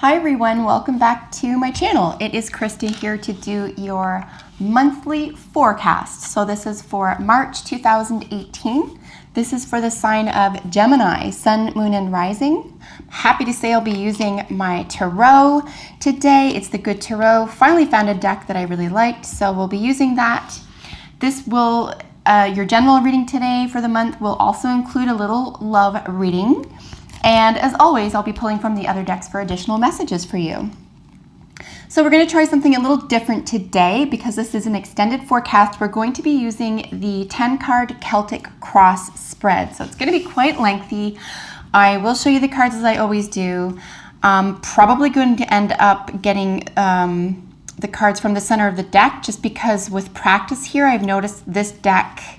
Hi everyone, welcome back to my channel. It is Krista here to do your monthly forecast. So this is for March 2018. This is for the sign of Gemini, Sun, Moon, and Rising. Happy to say I'll be using my tarot today. It's the Good Tarot. Finally found a deck that I really liked, so we'll be using that. This will, your general reading today for the month will also include a little love reading. And as always, I'll be pulling from the other decks for additional messages for you. So we're going to try something a little different today because this is an extended forecast. We're going to be using the 10-card Celtic cross spread. So it's going to be quite lengthy. I will show you the cards as I always do. Probably going to end up getting the cards from the center of the deck just because with practice here, I've noticed this deck,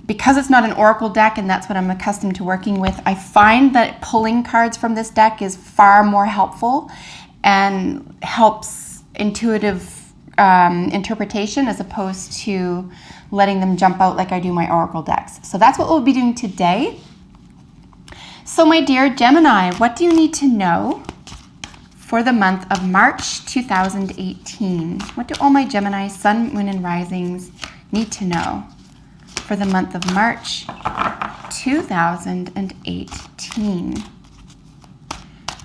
because it's not an oracle deck and that's what I'm accustomed to working with, I find that pulling cards from this deck is far more helpful and helps intuitive interpretation as opposed to letting them jump out like I do my oracle decks. So that's what we'll be doing today. So my dear Gemini, what do you need to know for the month of March 2018? What do all my Gemini, Sun, Moon, and Risings need to know for the month of March 2018.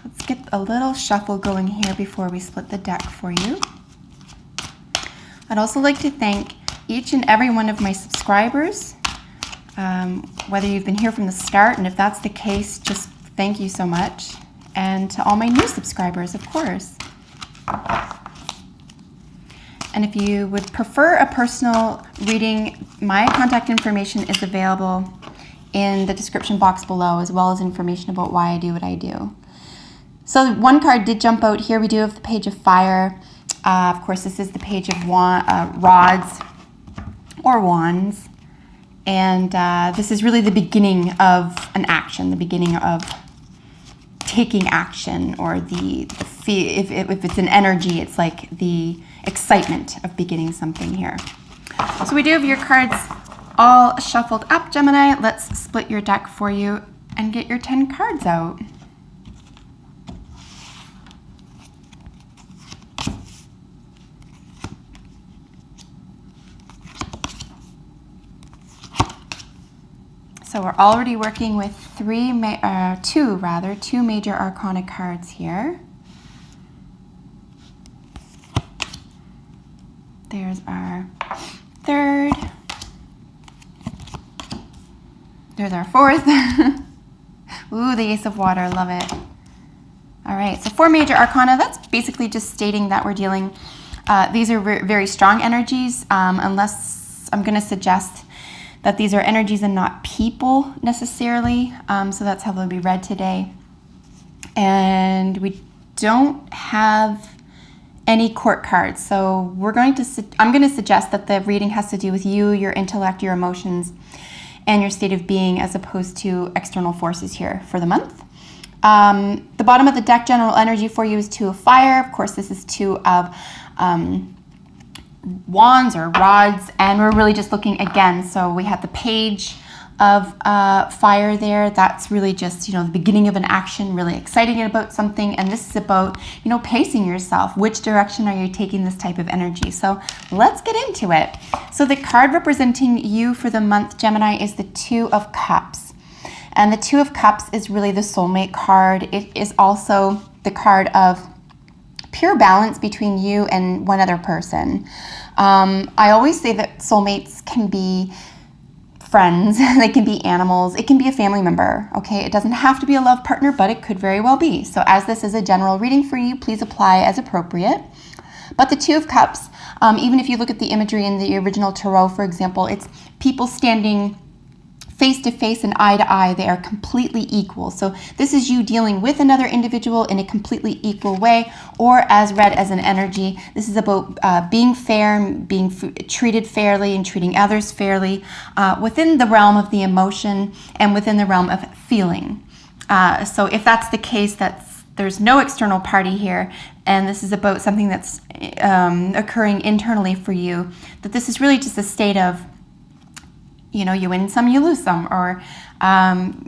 Let's get a little shuffle going here before we split the deck for you. I'd also like to thank each and every one of my subscribers, whether you've been here from the start, and if that's the case, just thank you so much. And to all my new subscribers, of course. And if you would prefer a personal reading, my contact information is available in the description box below, as well as information about why I do what I do. So one card did jump out here. We do have the Page of Fire. Of course, this is the Page of Rods or Wands. And this is really the beginning of an action, the beginning of taking action, or if it's an energy, it's like the excitement of beginning something here. So we do have your cards all shuffled up, Gemini. Let's split your deck for you and get your 10 cards out. So we're already working with two major arcana cards here. There's our third. There's our fourth. Ooh, the Ace of Water, love it. All right, so 4 major arcana. That's basically just stating that we're dealing, these are very strong energies, unless I'm going to suggest that these are energies and not people necessarily. So that's how they'll be read today. And we don't have any court cards. So I'm going to suggest that the reading has to do with you, your intellect, your emotions, and your state of being, as opposed to external forces here for the month. The bottom of the deck, general energy for you is 2 of Fire. Of course, this is 2 of Wands or Rods, and we're really just looking again. So we have the Page of Fire there. That's really just, the beginning of an action, really exciting about something. And this is about, pacing yourself. Which direction are you taking this type of energy? So let's get into it. So the card representing you for the month, Gemini, is the 2 of Cups. And the 2 of Cups is really the soulmate card. It is also the card of pure balance between you and one other person. I always say that soulmates can be friends, they can be animals, it can be a family member, okay? It doesn't have to be a love partner, but it could very well be. So as this is a general reading for you, please apply as appropriate. But the 2 of Cups, even if you look at the imagery in the original tarot, for example, it's people standing face to face and eye to eye. They are completely equal. So this is you dealing with another individual in a completely equal way, or as read as an energy. This is about being fair, being treated fairly and treating others fairly within the realm of the emotion and within the realm of feeling. So if that's the case, there's no external party here, and this is about something that's occurring internally for you, that this is really just a state of you know, you win some, you lose some, or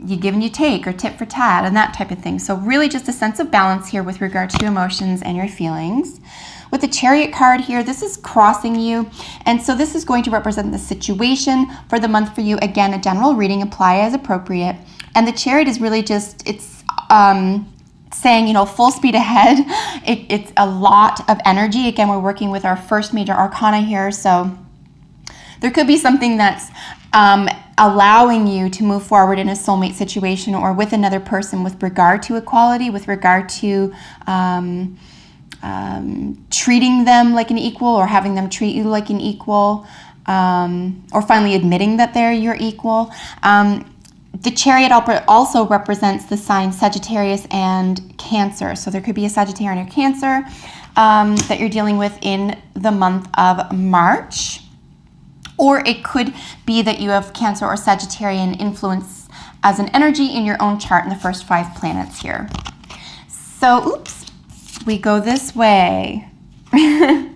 you give and you take, or tit for tat, and that type of thing. So really just a sense of balance here with regard to emotions and your feelings. With the Chariot card here, this is crossing you, and so this is going to represent the situation for the month for you. Again, a general reading, apply as appropriate. And the Chariot is really just, it's saying, you know, full speed ahead. It's a lot of energy. Again, we're working with our first major arcana here, so there could be something that's allowing you to move forward in a soulmate situation or with another person with regard to equality, with regard to treating them like an equal or having them treat you like an equal, or finally admitting that they're your equal. The Chariot also represents the signs Sagittarius and Cancer. So there could be a Sagittarian or Cancer that you're dealing with in the month of March. Or it could be that you have Cancer or Sagittarian influence as an energy in your own chart in the first 5 planets here. So, oops, we go this way. In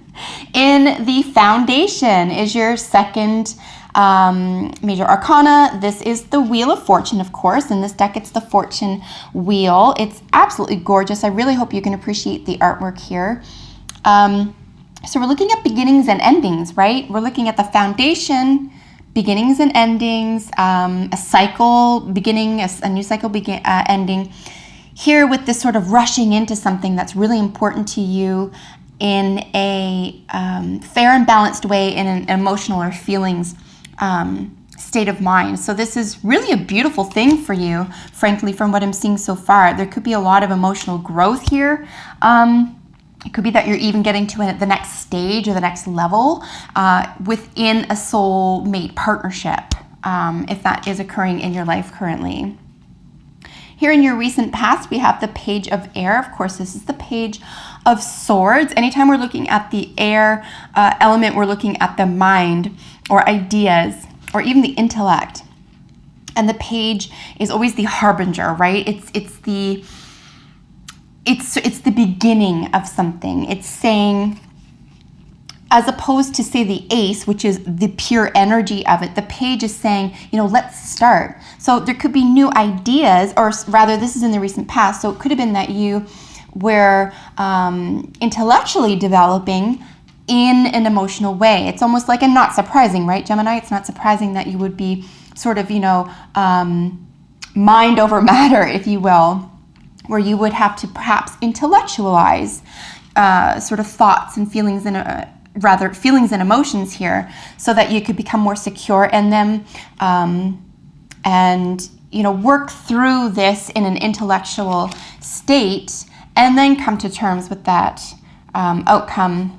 the Foundation is your second major arcana. This is the Wheel of Fortune, of course. In this deck, it's the Fortune Wheel. It's absolutely gorgeous. I really hope you can appreciate the artwork here. So we're looking at beginnings and endings, right? We're looking at the Foundation, beginnings and endings, a cycle beginning, a new cycle ending. Here with this sort of rushing into something that's really important to you in a fair and balanced way, in an emotional or feelings state of mind. So this is really a beautiful thing for you, frankly, from what I'm seeing so far. There could be a lot of emotional growth here. It could be that you're even getting to the next stage or the next level within a soulmate partnership, if that is occurring in your life currently. Here in your recent past, we have the Page of Air. Of course, this is the Page of Swords. Anytime we're looking at the air element, we're looking at the mind or ideas or even the intellect. And the page is always the harbinger, right? It's the beginning of something. It's saying, as opposed to, say, the ace, which is the pure energy of it, the page is saying, you know, let's start. So there could be new ideas, or rather, this is in the recent past, so it could have been that you were intellectually developing in an emotional way. It's almost like, and not surprising, right, Gemini? It's not surprising that you would be sort of, you know, mind over matter, if you will, where you would have to perhaps intellectualize sort of thoughts and feelings and feelings and emotions here, so that you could become more secure in them, and, you know, work through this in an intellectual state, and then come to terms with that outcome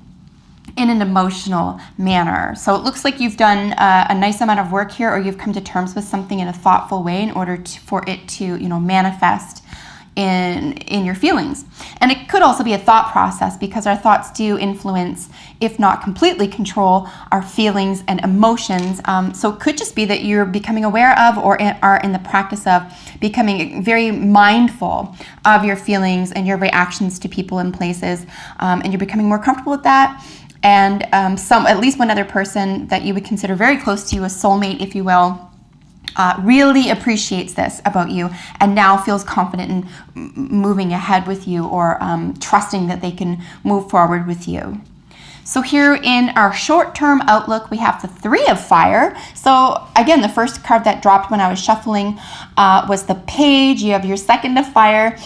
in an emotional manner. So it looks like you've done a nice amount of work here, or you've come to terms with something in a thoughtful way in order for it to, you know, manifest in your feelings. And it could also be a thought process, because our thoughts do influence, if not completely control, our feelings and emotions. So it could just be that you're becoming aware of, or are in the practice of becoming very mindful of your feelings and your reactions to people and places, and you're becoming more comfortable with that. And at least one other person that you would consider very close to you, a soulmate, if you will, really appreciates this about you, and now feels confident in moving ahead with you, or trusting that they can move forward with you. So here in our short-term outlook, we have the Three of Fire. So again, the first card that dropped when I was shuffling was the Page. You have your Second of Fire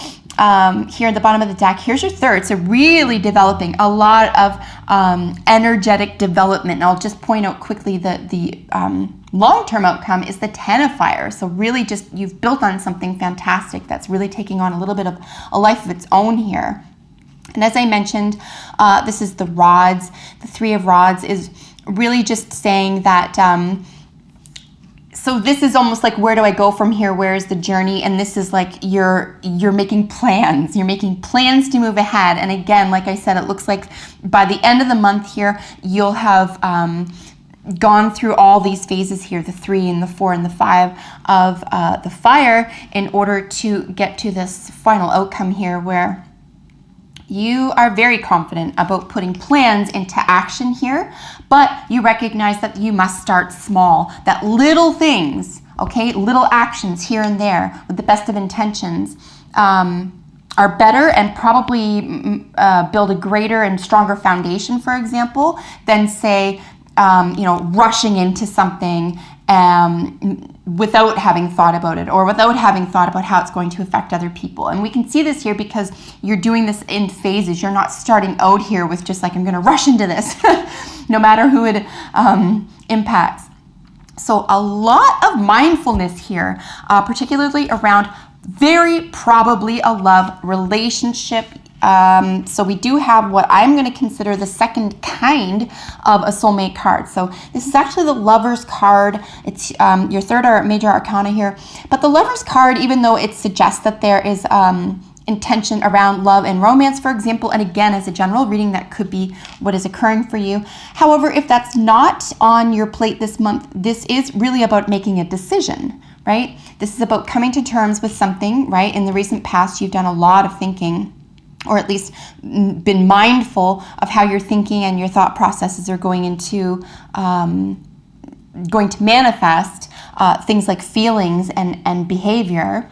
here at the bottom of the deck. Here's your third. So really developing a lot of energetic development. And I'll just point out quickly that the long-term outcome is the Ten of Fire. So really just, you've built on something fantastic that's really taking on a little bit of a life of its own here. And as I mentioned, this is the Rods. The Three of Rods is really just saying that, so this is almost like, where do I go from here? Where is the journey? And this is like you're making plans. You're making plans to move ahead. And again, like I said, it looks like by the end of the month here, you'll have gone through all these phases here, the 3 and the 4 and the 5 of the fire, in order to get to this final outcome here, where You are very confident about putting plans into action here, but you recognize that you must start small, that little things, okay, little actions here and there with the best of intentions are better and probably build a greater and stronger foundation, for example, than say, rushing into something without having thought about it, or without having thought about how it's going to affect other people. And we can see this here because you're doing this in phases. You're not starting out here with just like, I'm going to rush into this, no matter who it impacts. So a lot of mindfulness here, particularly around very probably a love relationship. So we do have what I'm going to consider the second kind of a soulmate card. So this is actually the Lover's card. It's your third major arcana here. But the Lover's card, even though it suggests that there is intention around love and romance, for example, and again, as a general reading, that could be what is occurring for you. However, if that's not on your plate this month, this is really about making a decision, right? This is about coming to terms with something, right? In the recent past, you've done a lot of thinking, or at least been mindful of how your thinking and your thought processes are going to manifest things like feelings and behavior.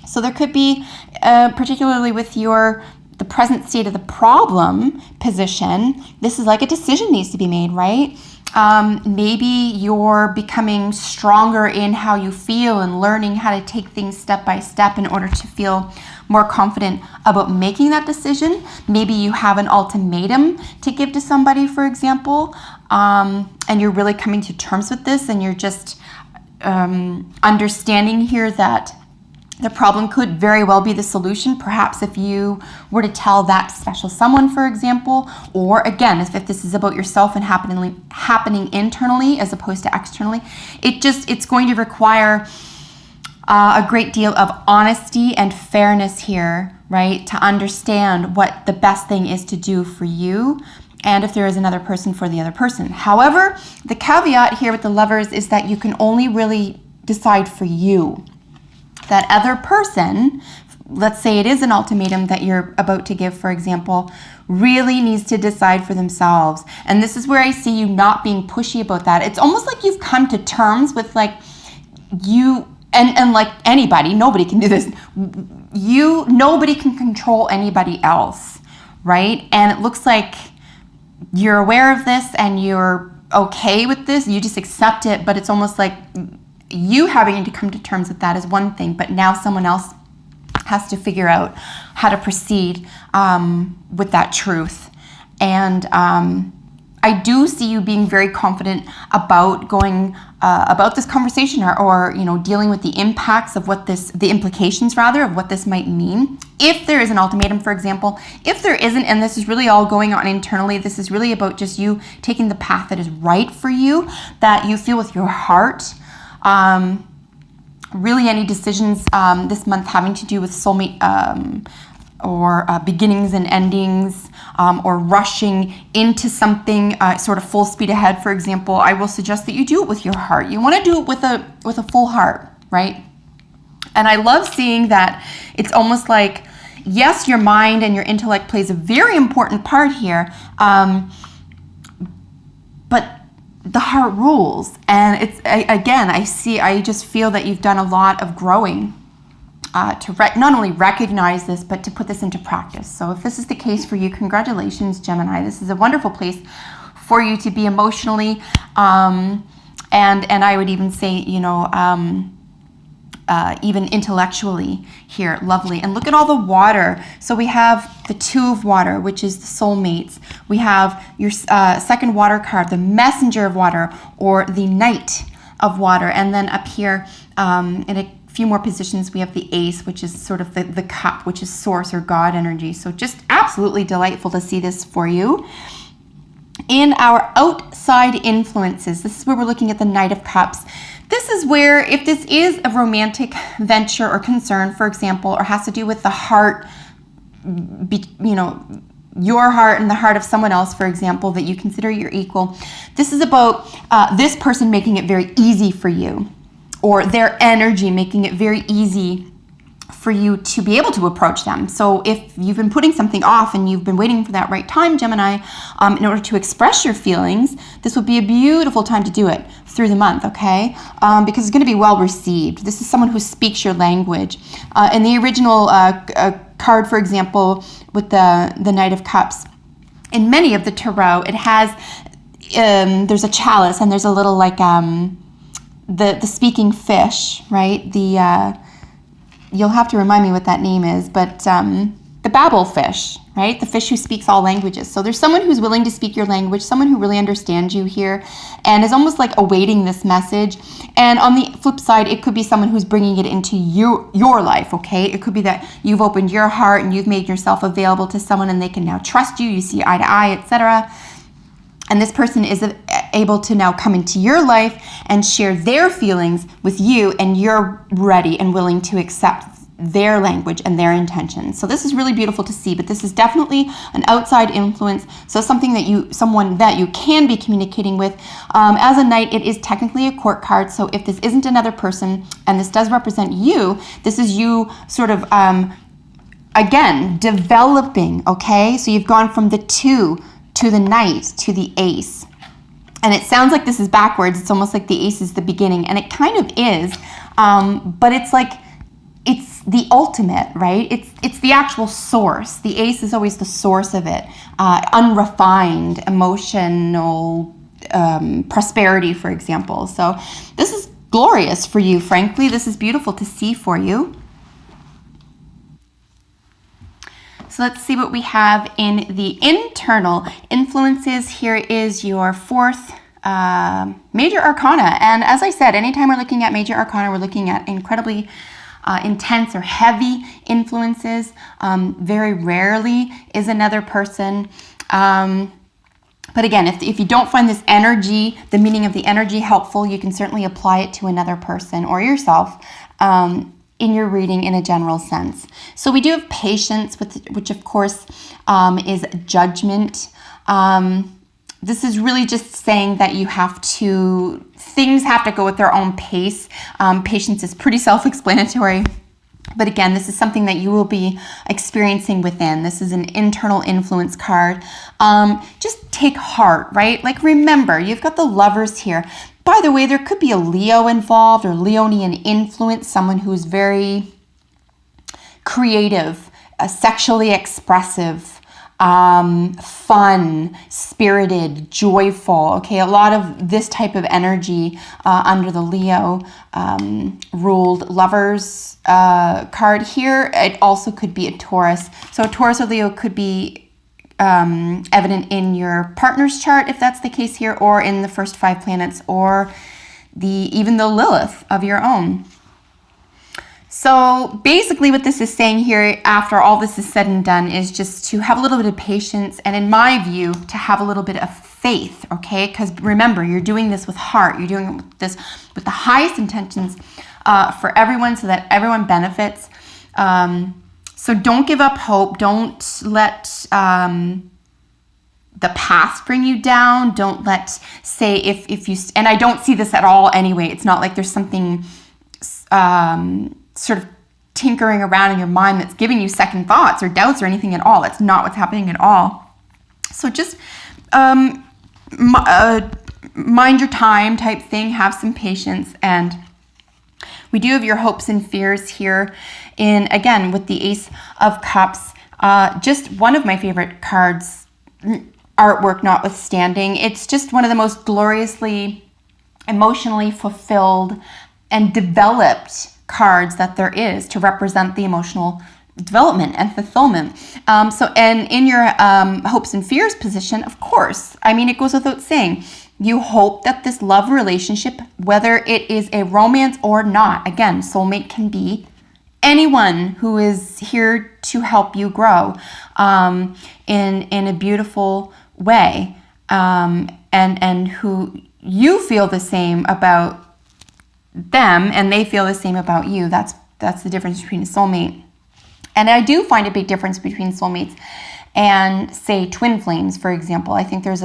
So there could be, particularly with the present state of the problem position, this is like a decision needs to be made, right? Maybe you're becoming stronger in how you feel and learning how to take things step by step in order to feel more confident about making that decision. Maybe you have an ultimatum to give to somebody, for example, and you're really coming to terms with this, and you're just understanding here that the problem could very well be the solution. Perhaps if you were to tell that special someone, for example, or again, if this is about yourself and happening internally as opposed to externally, it's going to require a great deal of honesty and fairness here, right? To understand what the best thing is to do for you, and if there is another person, for the other person. However, the caveat here with the Lovers is that you can only really decide for you. That other person, let's say it is an ultimatum that you're about to give, for example, really needs to decide for themselves. And this is where I see you not being pushy about that. It's almost like you've come to terms with like you, and like anybody, nobody can do this. Nobody can control anybody else, right? And it looks like you're aware of this and you're okay with this. You just accept it, but it's almost like you having to come to terms with that is one thing, but now someone else has to figure out how to proceed with that truth. And I do see you being very confident about going about this conversation, or dealing with the impacts of the implications rather of what this might mean. If there is an ultimatum, for example, if there isn't, and this is really all going on internally, this is really about just you taking the path that is right for you, that you feel with your heart. Really any decisions this month having to do with soulmate or beginnings and endings, or rushing into something sort of full speed ahead, for example, I will suggest that you do it with your heart. You want to do it with a full heart, right? And I love seeing that it's almost like, yes, your mind and your intellect plays a very important part here, but the heart rules. And it's, again, I just feel that you've done a lot of growing to not only recognize this, but to put this into practice. So if this is the case for you, congratulations, Gemini. This is a wonderful place for you to be emotionally, and I would even say, even intellectually here. Lovely. And look at all the water. So we have the Two of Water, which is the soulmates. We have your second water card, the Messenger of Water, or the Knight of Water. And then up here, in a few more positions, we have the Ace, which is sort of the Cup, which is Source or God energy. So just absolutely delightful to see this for you. In our outside influences, this is where we're looking at the Knight of Cups. This is where, if this is a romantic venture or concern, for example, or has to do with the heart, your heart and the heart of someone else, for example, that you consider your equal, this is about this person making it very easy for you, or their energy making it very easy for you to be able to approach them. So if you've been putting something off and you've been waiting for that right time, Gemini, in order to express your feelings, this would be a beautiful time to do it through the month, okay? Because it's going to be well received. This is someone who speaks your language. In the original card, for example, with the Knight of Cups, in many of the tarot, it has, there's a chalice and there's a little like the speaking fish, right? You'll have to remind me what that name is, but the babble fish, right? The fish who speaks all languages. So there's someone who's willing to speak your language, someone who really understands you here and is almost like awaiting this message. And on the flip side, it could be someone who's bringing it into your life, okay? It could be that you've opened your heart and you've made yourself available to someone and they can now trust you, you see eye to eye, etc. And this person is able to now come into your life and share their feelings with you, and you're ready and willing to accept their language and their intentions. So this is really beautiful to see, but this is definitely an outside influence. So someone that you can be communicating with. As a knight, it is technically a court card. So if this isn't another person and this does represent you, this is you sort of, again, developing, okay? So you've gone from the 2 to the Knight to the Ace. And it sounds like this is backwards. It's almost like the Ace is the beginning, and it kind of is, but it's like, it's the ultimate, right? It's the actual source. The Ace is always the source of it. Unrefined, emotional prosperity, for example. So this is glorious for you, frankly. This is beautiful to see for you. So let's see what we have in the internal influences. Here is your 4th major arcana. And as I said, anytime we're looking at major arcana, we're looking at incredibly intense or heavy influences. Very rarely is another person. But again, if you don't find this energy, the meaning of the energy helpful, you can certainly apply it to another person or yourself. In your reading in a general sense. So we do have patience, which of course is judgment. This is really just saying that things have to go at their own pace. Patience is pretty self-explanatory. But again, this is something that you will be experiencing within. This is an internal influence card. Just take heart, right? Like remember, you've got the Lovers here. By the way, there could be a Leo involved or Leonian influence, someone who's very creative, sexually expressive, fun, spirited, joyful. Okay, a lot of this type of energy under the Leo ruled Lovers card here. It also could be a Taurus. So a Taurus or Leo could be evident in your partner's chart, if that's the case here, or in the first 5 planets, or even the Lilith of your own. So basically what this is saying here, after all this is said and done, is just to have a little bit of patience, and in my view, to have a little bit of faith, okay? Because remember, you're doing this with heart. You're doing this with the highest intentions for everyone, so that everyone benefits. So don't give up hope. Don't let the past bring you down. Don't let, say, if you, and I don't see this at all anyway. It's not like there's something sort of tinkering around in your mind that's giving you second thoughts or doubts or anything at all. That's not what's happening at all. So just mind your time type thing. Have some patience. And we do have your hopes and fears here again, with the Ace of Cups. Just one of my favorite cards, artwork notwithstanding. It's just one of the most gloriously, emotionally fulfilled and developed cards that there is to represent the emotional development and fulfillment. And in your hopes and fears position, of course, I mean, it goes without saying, you hope that this love relationship, whether it is a romance or not, again, soulmate can be anyone who is here to help you grow in a beautiful way, and who you feel the same about them and they feel the same about you. That's the difference between a soulmate. And I do find a big difference between soulmates and, say, twin flames, for example. I think there's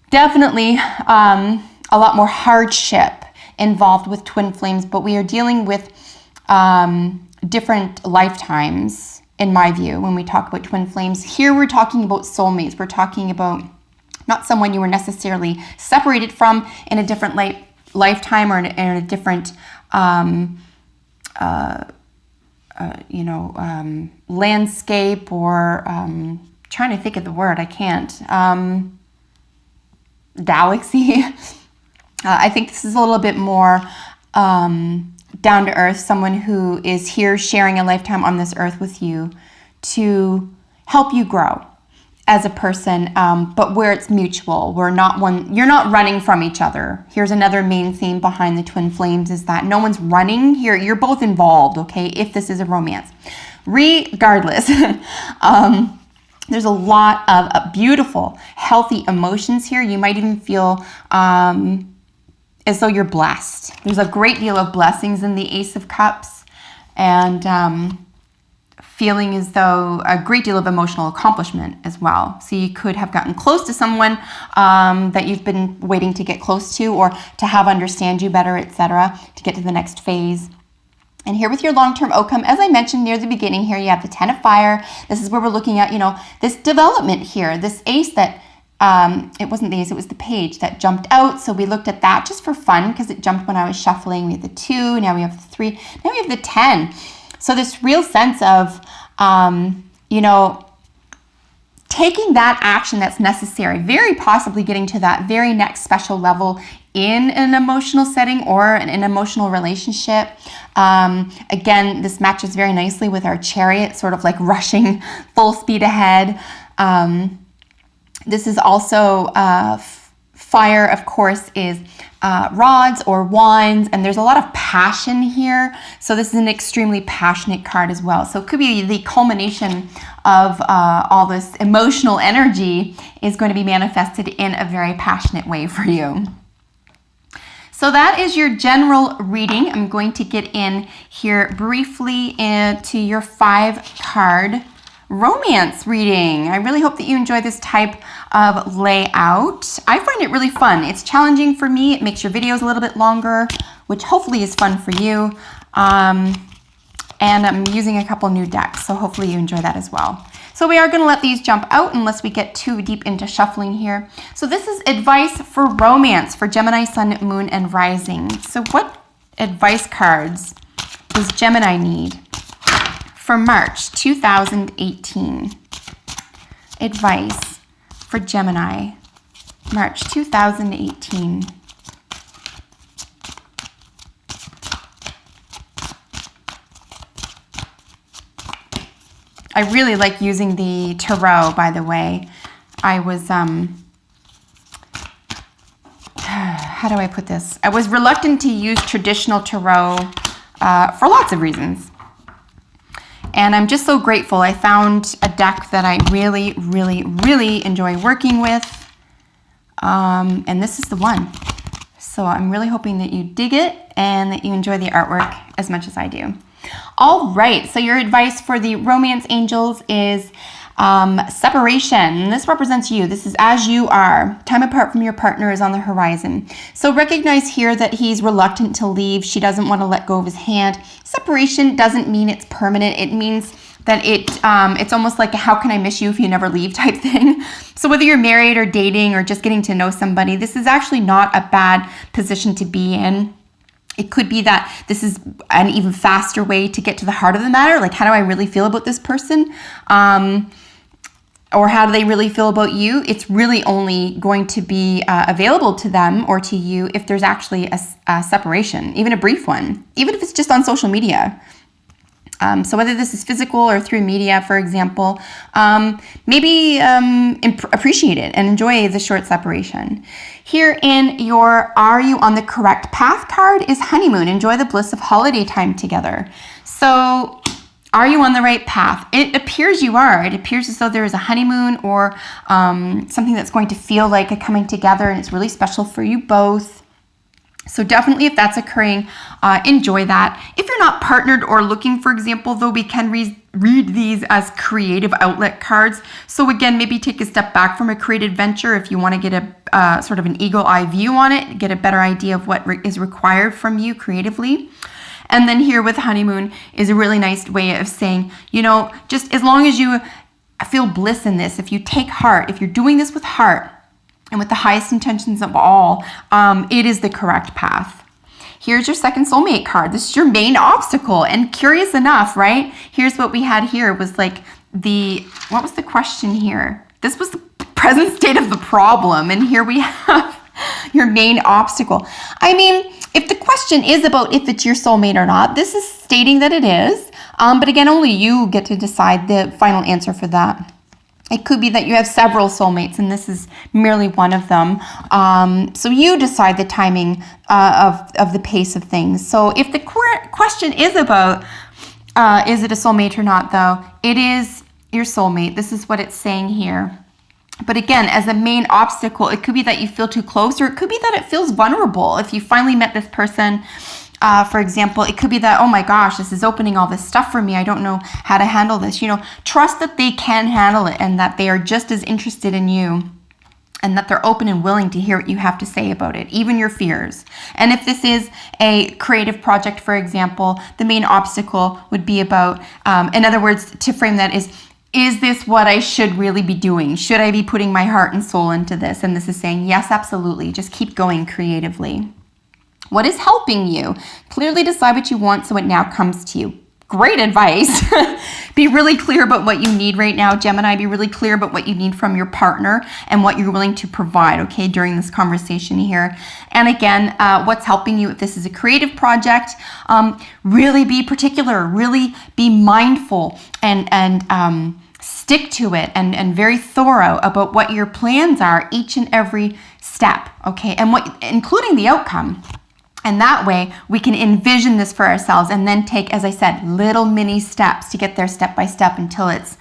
definitely a lot more hardship involved with twin flames, but we are dealing with different lifetimes, in my view, when we talk about twin flames. Here we're talking about soulmates. We're talking about not someone you were necessarily separated from in a different lifetime or in a different landscape, or trying to think of the word, I can't. Galaxy. I think this is a little bit more down to earth, someone who is here sharing a lifetime on this earth with you to help you grow as a person, but where it's mutual. You're not running from each other. Here's another main theme behind the twin flames, is that no one's running here. You're both involved, okay, if this is a romance. Regardless, there's a lot of beautiful, healthy emotions here. You might even feel as though you're blessed. There's a great deal of blessings in the Ace of Cups, and feeling as though a great deal of emotional accomplishment as well. So you could have gotten close to someone that you've been waiting to get close to, or to have understand you better, etc., to get to the next phase. And here with your long-term outcome, as I mentioned near the beginning here, you have the 10 of fire. This is where we're looking at, this development here, this ace that, it wasn't the ace, it was the page that jumped out. So we looked at that just for fun because it jumped when I was shuffling. We have the 2, now we have the 3, now we have the 10. So this real sense of, taking that action that's necessary, very possibly getting to that very next special level in an emotional setting or an emotional relationship. Again, this matches very nicely with our chariot, sort of like rushing full speed ahead. This is also fire, of course, is rods or wands, and there's a lot of passion here. So this is an extremely passionate card as well. So it could be the culmination of all this emotional energy is going to be manifested in a very passionate way for you. So that is your general reading. I'm going to get in here briefly into your 5-card romance reading. I really hope that you enjoy this type of layout. I find it really fun. It's challenging for me. It makes your videos a little bit longer, which hopefully is fun for you. And I'm using a couple new decks, so hopefully you enjoy that as well. So we are going to let these jump out unless we get too deep into shuffling here. So this is advice for romance for Gemini, Sun, Moon, and Rising. So what advice cards does Gemini need for March 2018? Advice for Gemini, March 2018. I really like using the tarot, by the way. I was, how do I put this? I was reluctant to use traditional tarot for lots of reasons. And I'm just so grateful. I found a deck that I really, really, really enjoy working with. And this is the one. So I'm really hoping that you dig it and that you enjoy the artwork as much as I do. All right, so your advice for the romance angels is separation. This represents you. This is as you are. Time apart from your partner is on the horizon. So recognize here that he's reluctant to leave. She doesn't want to let go of his hand. Separation doesn't mean it's permanent. It means that it's almost like a how can I miss you if you never leave type thing. So whether you're married or dating or just getting to know somebody, this is actually not a bad position to be in. It could be that this is an even faster way to get to the heart of the matter. Like, how do I really feel about this person? Or how do they really feel about you? It's really only going to be available to them or to you if there's actually a separation, even a brief one, even if it's just on social media. So whether this is physical or through media, for example, maybe appreciate it and enjoy the short separation. Here in your Are You on the Correct Path card is honeymoon. Enjoy the bliss of holiday time together. So are you on the right path? It appears you are. It appears as though there is a honeymoon or something that's going to feel like a coming together, and it's really special for you both. So definitely if that's occurring, enjoy that. If you're not partnered or looking, for example, though, we can read these as creative outlet cards. So again, maybe take a step back from a creative venture if you want to get a sort of an eagle eye view on it, get a better idea of what is required from you creatively. And then here with honeymoon is a really nice way of saying, you know, just as long as you feel bliss in this, if you take heart, if you're doing this with heart and with the highest intentions of all, it is the correct path. Here's your second soulmate card. This is your main obstacle. And curious enough, right? Here's what we had here was like what was the question here? This was the present state of the problem. And here we have your main obstacle. I mean, if the question is about if it's your soulmate or not, this is stating that it is. But again, only you get to decide the final answer for that. It could be that you have several soulmates and this is merely one of them. So you decide the timing of the pace of things. So if the question is about is it a soulmate or not, though, it is your soulmate. This is what it's saying here. But again, as a main obstacle, it could be that you feel too close, or it could be that it feels vulnerable. If you finally met this person, for example, it could be that, oh my gosh, this is opening all this stuff for me. I don't know how to handle this. You know, trust that they can handle it and that they are just as interested in you and that they're open and willing to hear what you have to say about it, even your fears. And if this is a creative project, for example, the main obstacle would be about, in other words, to frame that is this what I should really be doing? Should I be putting my heart and soul into this? And this is saying, yes, absolutely. Just keep going creatively. What is helping you? Clearly decide what you want so it now comes to you. Great advice. Be really clear about what you need right now, Gemini. Be really clear about what you need from your partner and what you're willing to provide, okay, during this conversation here. And again, what's helping you if this is a creative project, really be particular, really be mindful and stick to it and very thorough about what your plans are each and every step, okay, and including the outcome. And that way we can envision this for ourselves and then take, as I said, little mini steps to get there step by step until it's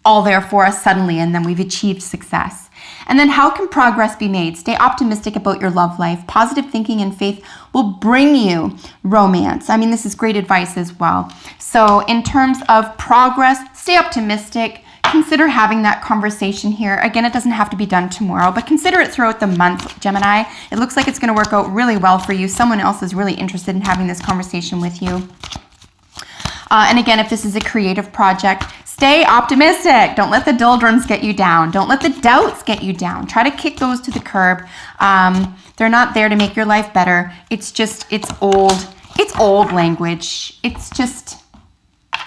all there for us suddenly and then we've achieved success. And then how can progress be made? Stay optimistic about your love life. Positive thinking and faith will bring you romance. I mean, this is great advice as well. So in terms of progress, stay optimistic. Consider having that conversation here. Again, it doesn't have to be done tomorrow, but consider it throughout the month, Gemini. It looks like it's going to work out really well for you. Someone else is really interested in having this conversation with you. And again, if this is a creative project, stay optimistic. Don't let the doldrums get you down. Don't let the doubts get you down. Try to kick those to the curb. They're not there to make your life better. It's old language.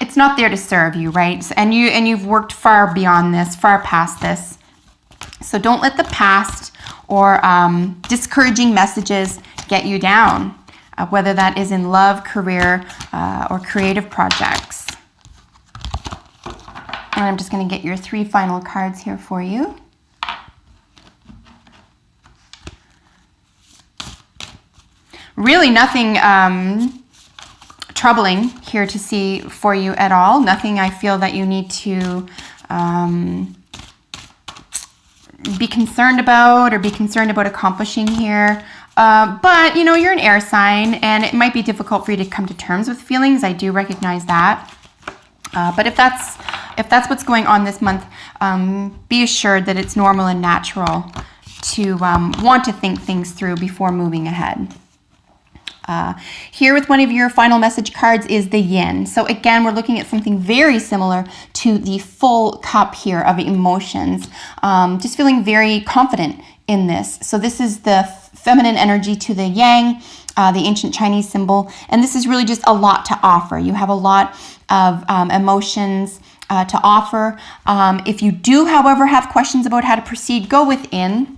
It's not there to serve you, right? And you've worked far beyond this, far past this. So don't let the past or discouraging messages get you down, whether that is in love, career, or creative projects. And I'm just going to get your 3 final cards here for you. Really nothing troubling here to see for you at all. Nothing I feel that you need to be concerned about or be concerned about accomplishing here. But, you know, you're an air sign and it might be difficult for you to come to terms with feelings. I do recognize that. But if that's what's going on this month, be assured that it's normal and natural to want to think things through before moving ahead. Here with one of your final message cards is the yin. So again, we're looking at something very similar to the full cup here of emotions. Just feeling very confident in this. So this is the feminine energy to the yang, the ancient Chinese symbol. And this is really just a lot to offer. You have a lot of emotions to offer. If you do, however, have questions about how to proceed, go within.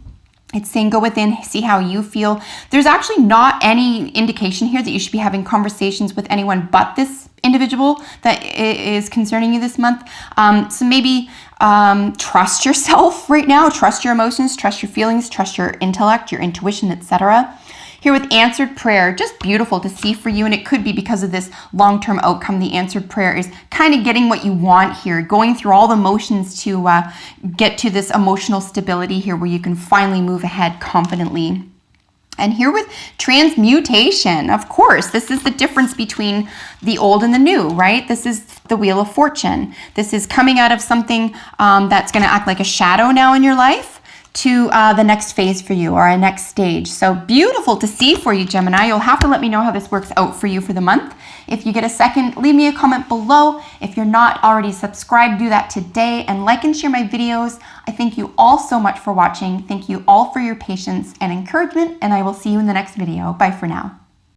It's saying go within, see how you feel. There's actually not any indication here that you should be having conversations with anyone but this individual that is concerning you this month. So maybe trust yourself right now, trust your emotions, trust your feelings, trust your intellect, your intuition, etc. Here with answered prayer, just beautiful to see for you. And it could be because of this long-term outcome. The answered prayer is kind of getting what you want here, going through all the motions to get to this emotional stability here where you can finally move ahead confidently. And here with transmutation, of course, this is the difference between the old and the new, right? This is the Wheel of Fortune. This is coming out of something that's going to act like a shadow now in your life to the next phase for you, or a next stage. So beautiful to see for you, Gemini. You'll have to let me know how this works out for you for the month. If you get a second, leave me a comment below. If you're not already subscribed, do that today, and like and share my videos. I thank you all so much for watching. Thank you all for your patience and encouragement, and I will see you in the next video. Bye for now.